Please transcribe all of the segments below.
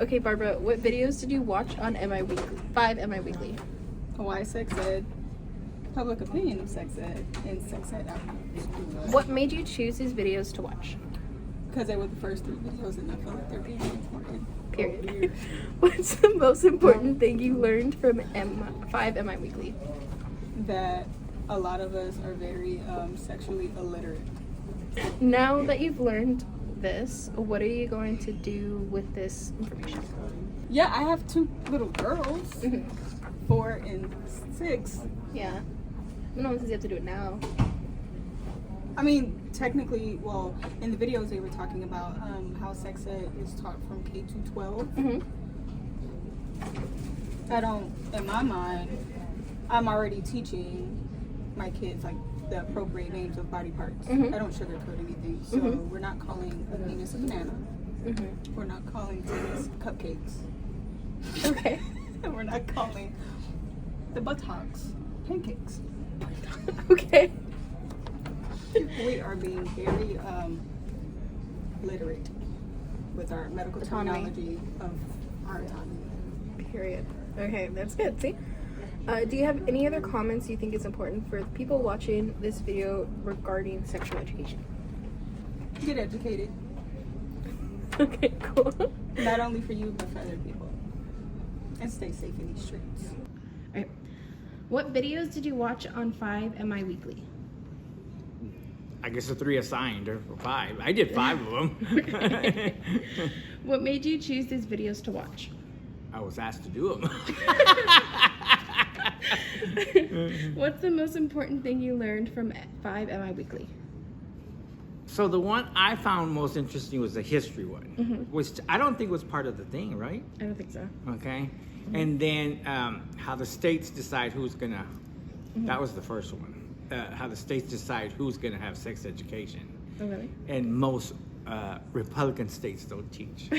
Okay, Barbara, what videos did you watch on MI Weekly? 5 MI Weekly. Why sex ed, public opinion of sex ed, and sex ed outcomes. What made you choose these videos to watch? Because they were the first 3 videos and I feel like they're very important. Period. What's the most important thing you learned from 5 MI Weekly? That a lot of us are very sexually illiterate. Now that you've learned this, what are you going to do with this information? Yeah, I have 2 little girls, Mm-hmm. 4 and 6. Yeah. No one says you have to do it now. I mean, technically, well, in the videos they were talking about how sex ed is taught from K to 12. Mm-hmm. I don't, in my mind, I'm already teaching my kids like the appropriate names of body parts. Mhm. I don't sugarcoat anything. So Mhm. we're not calling a penis a banana. Mm-hmm. We're not calling titties cupcakes. Okay. And we're not calling the buttocks pancakes. Okay. We are being very literate with our medical Autonomy. terminology of our autonomy. Period. Okay, that's good. See? Do you have any other comments you think is important for people watching this video regarding sexual education? Get educated, Okay, cool. not only for you but for other people, and stay safe in these streets. Alright. What videos did you watch on 5 MI Weekly? I guess the 3 assigned, or 5. I did 5 of them. Okay. What made you choose these videos to watch? I was asked to do them. What's the most important thing you learned from 5 MI Weekly? So the one I found most interesting was the history one, Mhm. which I don't think was part of the thing, right? I don't think so. Okay. And then how the states decide who's gonna, that was the first one. How the states decide who's gonna have sex education. Oh, really? And most Republican states don't teach.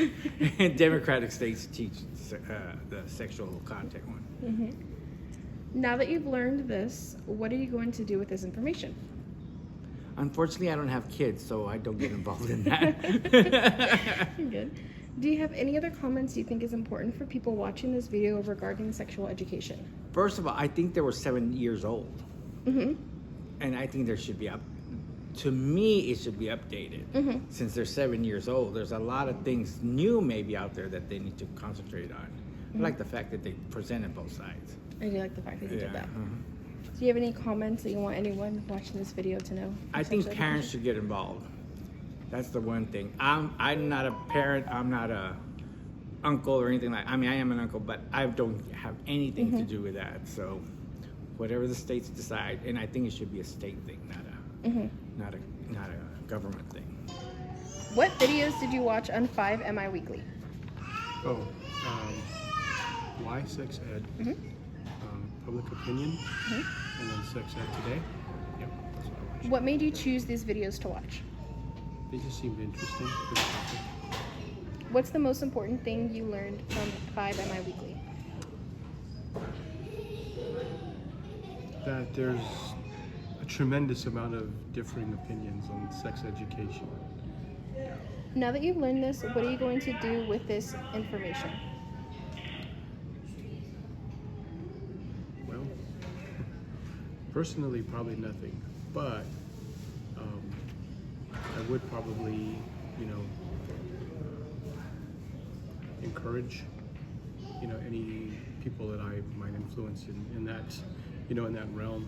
And Democratic states teach the sexual content one. Mm-hmm. Now that you've learned this, what are you going to do with this information? Unfortunately, I don't have kids, so I don't get involved in that. You're good. Do you have any other comments you think is important for people watching this video regarding sexual education? First of all, I think they were 7 years old. Mm-hmm. And I think there should be to me, it should be updated. Mm-hmm. Since they're 7 years old, there's a lot of things new maybe out there that they need to concentrate on. I like the fact that they presented both sides. I do like the fact that you did that. mhm. Do you have any comments that you want anyone watching this video to know? I think parents should get involved. That's the one thing. I'm not a parent. I'm not a uncle or anything like. I mean, I am an uncle, but I don't have anything to do with that. So, whatever the states decide, and I think it should be a state thing, not a government thing. What videos did you watch on 5 MI Weekly? Oh, why sex ed, public opinion, and then sex ed today. Yep, that's what I watched. What made you choose these videos to watch? They just seemed interesting. Good topic. What's the most important thing you learned from 5 MI Weekly? That there's a tremendous amount of differing opinions on sex education. Now that you've learned this, what are you going to do with this information? Well, personally, probably nothing, but I would probably, encourage, any people that I might influence in that, in that realm,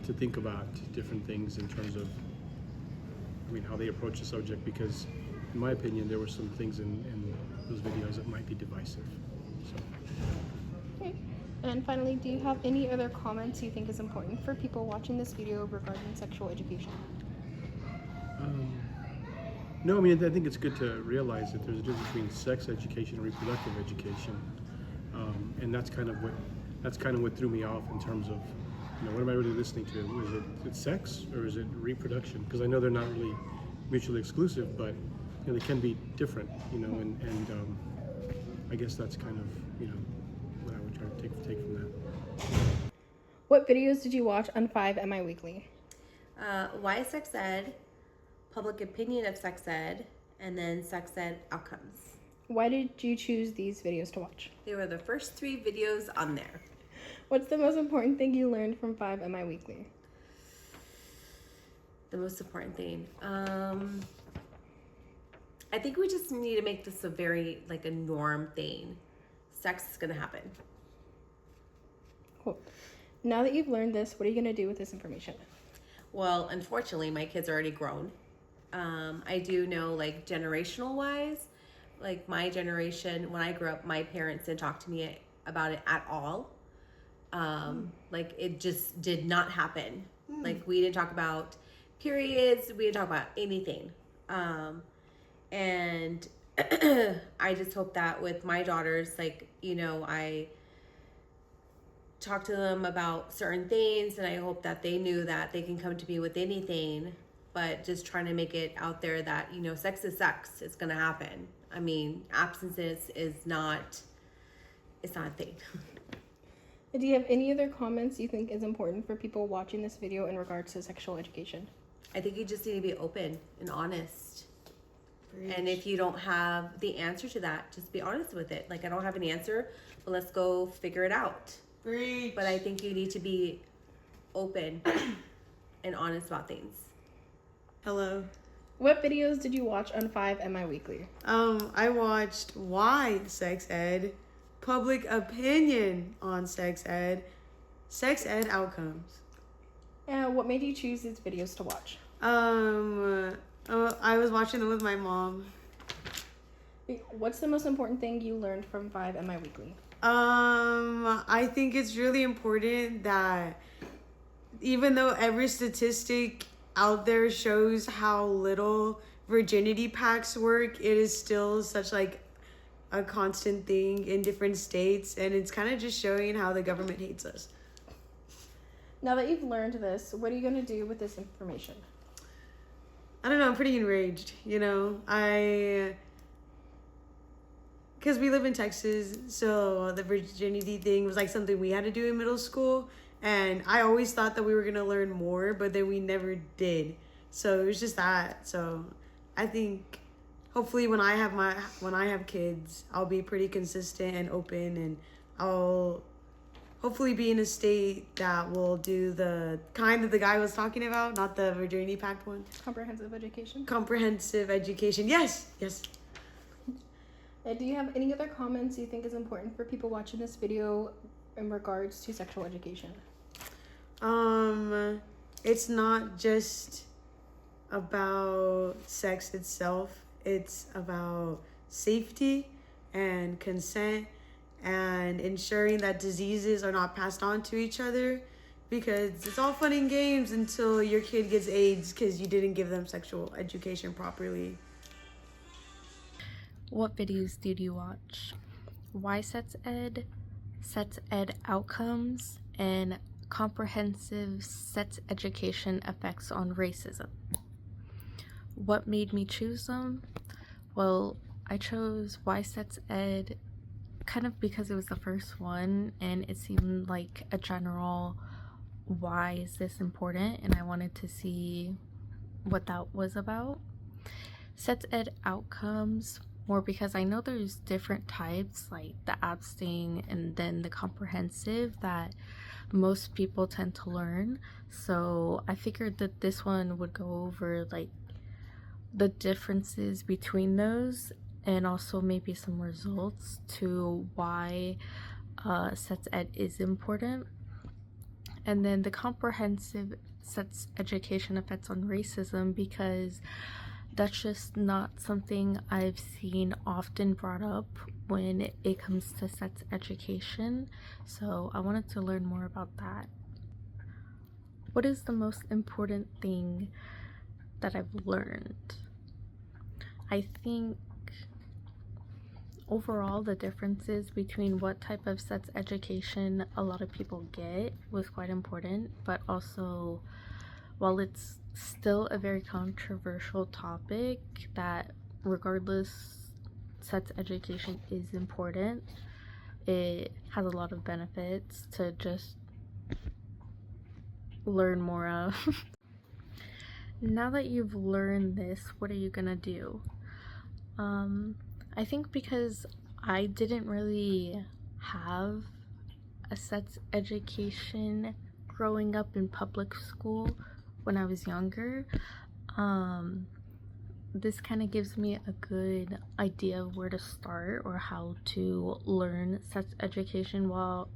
to think about different things in terms of, how they approach the subject, because in my opinion, there were some things in those videos that might be divisive. So. Okay. And finally, do you have any other comments you think is important for people watching this video regarding sexual education? No, I think it's good to realize that there's a difference between sex education and reproductive education, and that's kind of what threw me off in terms of, what am I really listening to? Is it sex or is it reproduction? Because I know they're not really mutually exclusive, but they can be different, and I guess that's kind of what I would try to take from that. What videos did you watch on 5 MI Weekly? Why sex ed, public opinion of sex ed, and then sex ed outcomes. Why did you choose these videos to watch? They were the first 3 videos on there. What's the most important thing you learned from 5MI Weekly? The most important thing. I think we just need to make this a very, like, a norm thing. Sex is going to happen. Cool. Now that you've learned this, what are you going to do with this information? Well, unfortunately, my kids are already grown. I do know, like, generational wise, like my generation, when I grew up, my parents didn't talk to me about it at all. Like, it just did not happen. Like, we didn't talk about periods. We didn't talk about anything. And I just hope that with my daughters, like, you know, I talk to them about certain things, and I hope that they knew that they can come to me with anything, but just trying to make it out there that, you know, sex is sex. It's going to happen. I mean, abstinence is not, it's not a thing. Do you have any other comments you think is important for people watching this video in regards to sexual education? I think you just need to be open and honest. And if you don't have the answer to that, just be honest with it. Like, I don't have an answer, but let's go figure it out. Preach. But I think you need to be open and honest about things. Hello. What videos did you watch on 5MI Weekly? I watched Why Sex Ed, Public Opinion on Sex Ed, Sex Ed Outcomes. What made you choose these videos to watch? I was watching them with my mom. What's the most important thing you learned from 5MI Weekly? I think it's really important that even though every statistic out there shows how little virginity packs work, it is still such like a constant thing in different states, and it's kind of just showing how the government hates us. Now that you've learned this, what are you going to do with this information? I don't know, I'm pretty enraged, you know. Because we live in Texas, so the virginity thing was like something we had to do in middle school, and I always thought that we were going to learn more, but then we never did. So it was just that. So I think hopefully when I have kids, I'll be pretty consistent and open, and I'll hopefully be in a state that will do the kind that the guy was talking about, not the virginity pact one. Comprehensive education? Comprehensive education. Yes. Do you have any other comments you think is important for people watching this video in regards to sexual education? It's not just about sex itself. It's about safety and consent and ensuring that diseases are not passed on to each other, because it's all fun and games until your kid gets AIDS because you didn't give them sexual education properly. What videos did you watch? Why Sex Ed Outcomes, and Comprehensive Sex Education Effects on Racism. What made me choose them? Well, I chose Why Sex Ed kind of because it was the first one, and it seemed like a general why is this important, and I wanted to see what that was about. Sex Ed Outcomes, more because I know there's different types, like the abstain and then the comprehensive, that most people tend to learn. So I figured that this one would go over like the differences between those, and also maybe some results to why sex ed is important. And then the comprehensive sex education effects on racism, because that's just not something I've seen often brought up when it comes to sex education. So I wanted to learn more about that. What is the most important thing that I've learned? I think overall the differences between what type of sex education a lot of people get was quite important, but also while it's still a very controversial topic, that regardless sex education is important, it has a lot of benefits to just learn more of. Now that you've learned this, what are you gonna do? I think because I didn't really have a sex education growing up in public school when I was younger, this kind of gives me a good idea of where to start or how to learn sex education while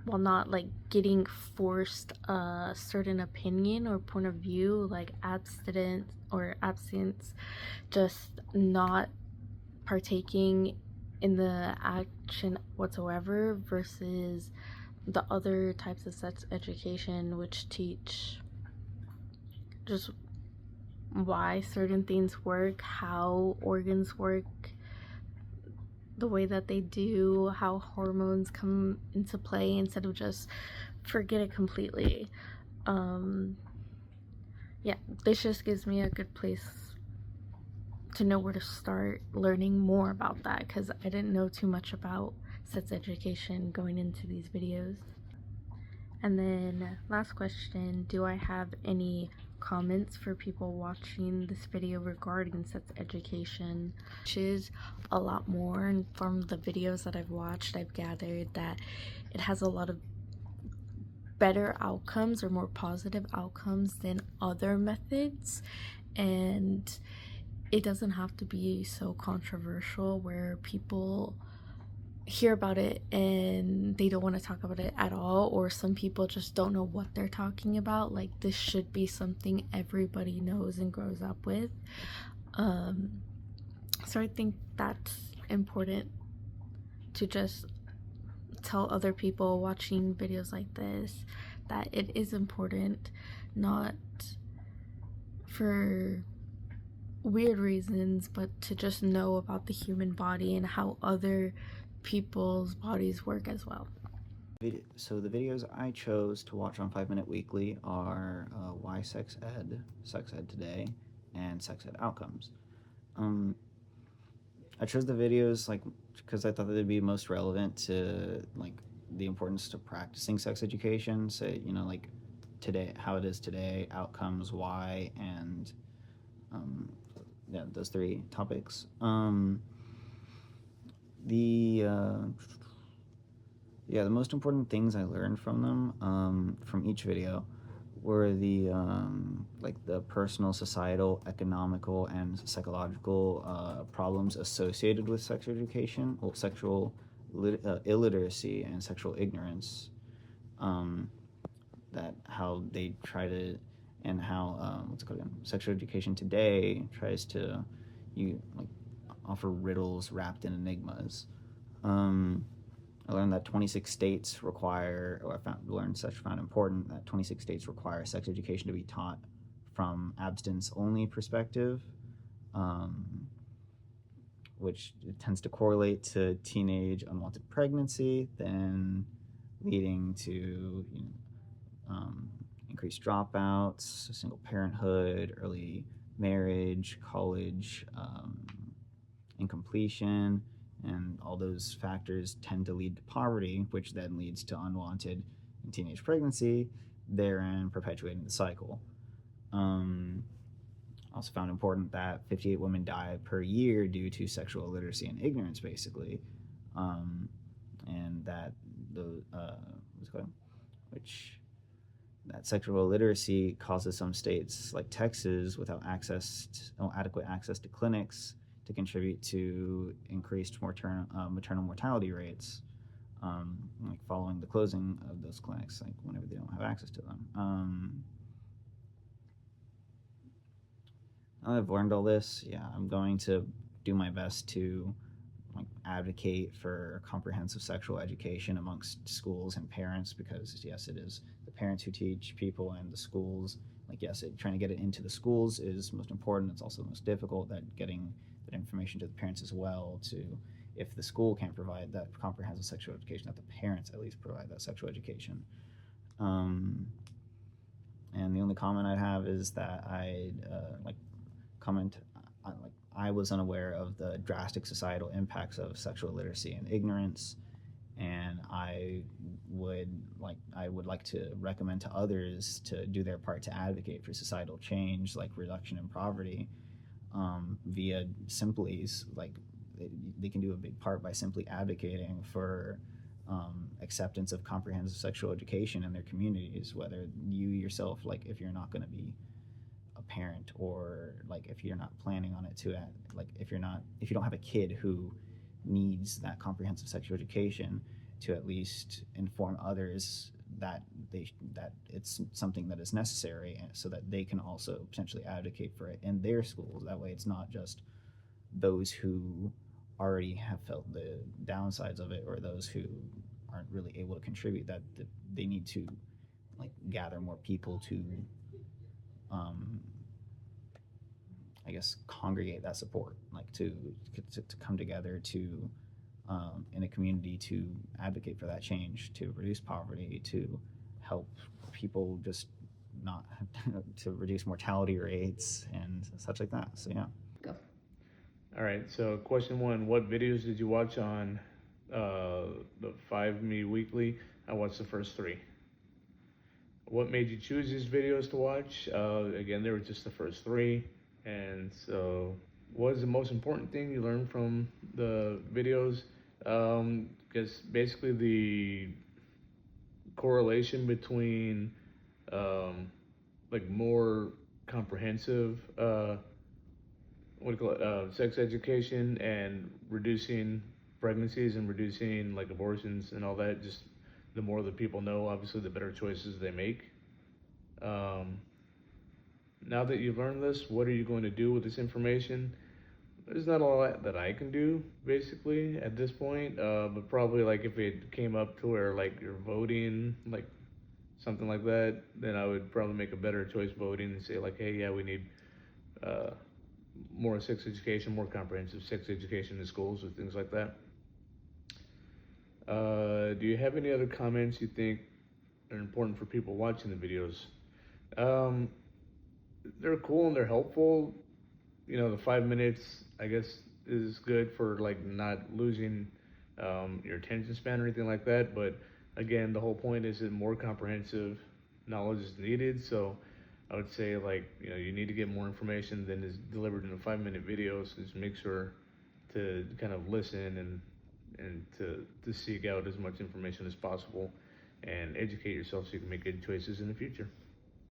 not like getting forced a certain opinion or point of view, like absence, just not partaking in the action whatsoever, versus the other types of sex education which teach just why certain things work, how organs work the way that they do, how hormones come into play, instead of just forget it completely. Yeah, this just gives me a good place to know where to start learning more about that, because I didn't know too much about sex education going into these videos. And then last question, do I have any comments for people watching this video regarding sex education? Which is a lot more, and from the videos that I've watched, I've gathered that it has a lot of better outcomes or more positive outcomes than other methods, and it doesn't have to be so controversial where people hear about it and they don't want to talk about it at all, or some people just don't know what they're talking about. Like, this should be something everybody knows and grows up with. So I think that's important to just tell other people watching videos like this that it is important, not for weird reasons, but to just know about the human body and how other people's bodies work as well. So the videos I chose to watch on 5 Minute Weekly are Why Sex Ed Today, and Sex Ed Outcomes. I chose the videos because I thought they'd be most relevant to the importance to practicing sex education. So today, how it is today, outcomes, why, and yeah, those 3 topics. The most important things I learned from them, from each video, were the personal, societal, economical, and psychological problems associated with sex education, well, sexual illiteracy and sexual ignorance. That how they try to, and how sexual education today tries to offer riddles wrapped in enigmas. I learned that 26 states require, or found important that 26 states require sex education to be taught from abstinence-only perspective, which tends to correlate to teenage unwanted pregnancy, then leading to increased dropouts, single parenthood, early marriage, college incompletion, and all those factors tend to lead to poverty, which then leads to unwanted and teenage pregnancy, therein perpetuating the cycle. Also found important that 58 women die per year due to sexual illiteracy and ignorance, basically, and that that sexual illiteracy causes some states like Texas, without adequate access to clinics, to contribute to increased maternal mortality rates, following the closing of those clinics, whenever they don't have access to them. Now that I've learned all this, I'm going to do my best to advocate for comprehensive sexual education amongst schools and parents, because yes, it is the parents who teach people, and the schools, trying to get it into the schools is most important. It's also the most difficult, that getting that information to the parents as well, to, if the school can't provide that comprehensive sexual education, that the parents at least provide that sexual education. And the only comment I have is that I was unaware of the drastic societal impacts of sexual illiteracy and ignorance, and I would like to recommend to others to do their part to advocate for societal change, like reduction in poverty, via simply they can do a big part by simply advocating for acceptance of comprehensive sexual education in their communities, whether you yourself, like if you're not going to be a parent, or like if you're not planning on it to like if you don't have a kid who needs that comprehensive sexual education, to at least inform others that it's something that is necessary, so that they can also potentially advocate for it in their schools. That way it's not just those who already have felt the downsides of it, or those who aren't really able to contribute, that they need to like gather more people to I guess congregate that support, like to come together to in a community to advocate for that change, to reduce poverty, to help people just not to reduce mortality rates and such like that. So yeah. Go. All right, so question one, what videos did you watch on the 5 Me Weekly? I watched the first 3. What made you choose these videos to watch? Again, they were just the first 3. And so what is the most important thing you learned from the videos? Because basically the correlation between like more comprehensive sex education and reducing pregnancies and reducing like abortions and all that, just the more that people know, obviously the better choices they make. Now that you've learned this, what are you going to do with this information? There's not a lot that I can do basically at this point, but probably like if it came up to where like you're voting, like something like that, then I would probably make a better choice voting and say like, hey, yeah, we need more sex education, more comprehensive sex education in schools or things like that. Do you have any other comments you think are important for people watching the videos? They're cool and they're helpful. You know, the 5 minutes, I guess, is good for like not losing your attention span or anything like that. But again, the whole point is that more comprehensive knowledge is needed. So I would say like, you know, you need to get more information than is delivered in a 5-minute video. So just make sure to kind of listen and to seek out as much information as possible and educate yourself so you can make good choices in the future.